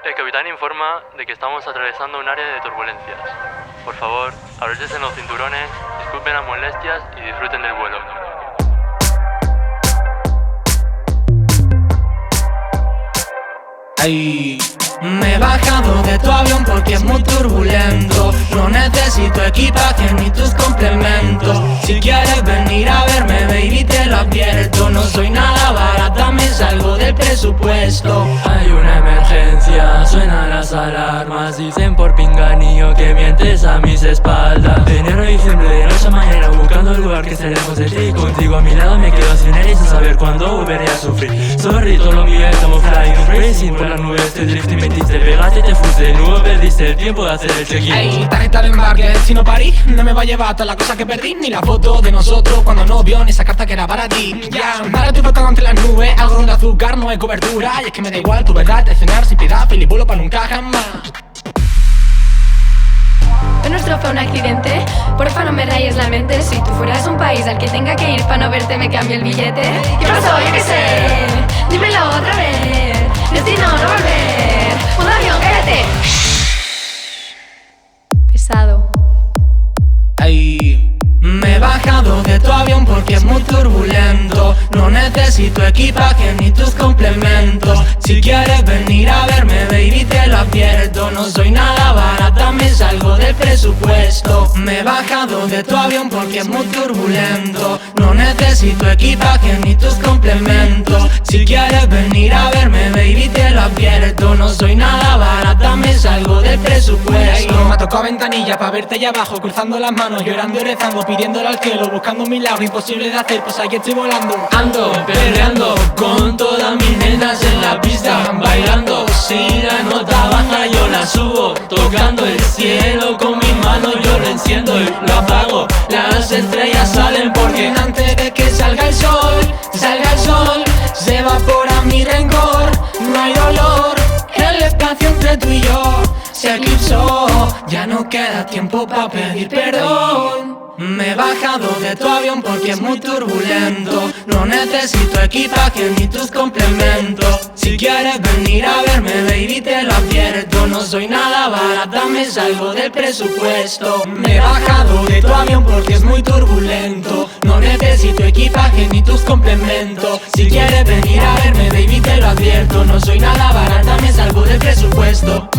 El capitán informa de que estamos atravesando un área de turbulencias. Por favor, abróchense los cinturones, disculpen las molestias y disfruten del vuelo. Ay, me he bajado de tu avión porque es muy turbulento. No necesito equipaje ni tus complementos. Si quieres venir a verme, baby, te lo advierto. No soy nada barata, me salgo del presupuesto. Hay una emergencia, suenan las alarmas. Dicen por pinganillo que mientes a mis espaldas. De enero a diciembre, de noche a mañana, buscando el lugar que esté lejos de ti. Contigo a mi lado me quedo sin él y sin saber cuándo volveré a sufrir. Sorry, todo lo mío, estamos flying, racing por las nubes, te drift y metiste, pegaste y te fuiste. De nuevo perdiste el tiempo de hacer el check-in. Ey, tarjeta de embarque, si no parí, no me va a llevar toda la cosa que perdí. Ni la foto de nosotros cuando no vio, ni esa carta que era para ti. Ya, ahora estoy flotando entre las nubes, algodón de azúcar, no hay cobertura. Y es que me da igual tu verdad, de cenar sin piedad, filibulo para nunca jamás. Lo nuestro fue un accidente, porfa no me rayes la mente. Si tú fueras un país al que tenga que ir para no verte me cambio el billete. ¿Qué pasó? Yo qué sé, dímelo otra vez. Destino no volver, un avión, cállate. Pesado. Ay, me he bajado de tu avión porque es muy turbulento. No necesito equipaje ni tus complementos. Si quieres venir a verme, baby, te lo advierto. No soy nada barata, me salgo del presupuesto. Me he bajado de tu avión porque es muy turbulento. No necesito equipaje ni tus complementos. Si quieres venir a verme, baby, te lo advierto. No soy nada barata, me salgo del presupuesto. Me tocó ventanilla pa' verte allá abajo, cruzando las manos, llorando y rezando, pidiéndole al cielo, buscando un milagro imposible de hacer, pues aquí estoy volando. Ando perreando con todas mis nenas en la pista, bailando. Si la nota baja yo la subo, tocando el cielo con mis manos yo lo enciendo y lo apago. Las estrellas salen porque antes de que salga el sol, se evapora mi rencor. No hay dolor, el espacio entre tú y yo se eclipsó. Ya no queda tiempo pa' pedir perdón. Me he bajado de tu avión porque es muy turbulento. No necesito equipaje ni tus complementos. Si quieres venir a verme, baby, te lo advierto. No soy nada barata, me salgo del presupuesto. Me he bajado de tu avión porque es muy turbulento. No necesito equipaje ni tus complementos. Si quieres venir a verme, baby, te lo advierto. No soy nada barata, me salgo del presupuesto.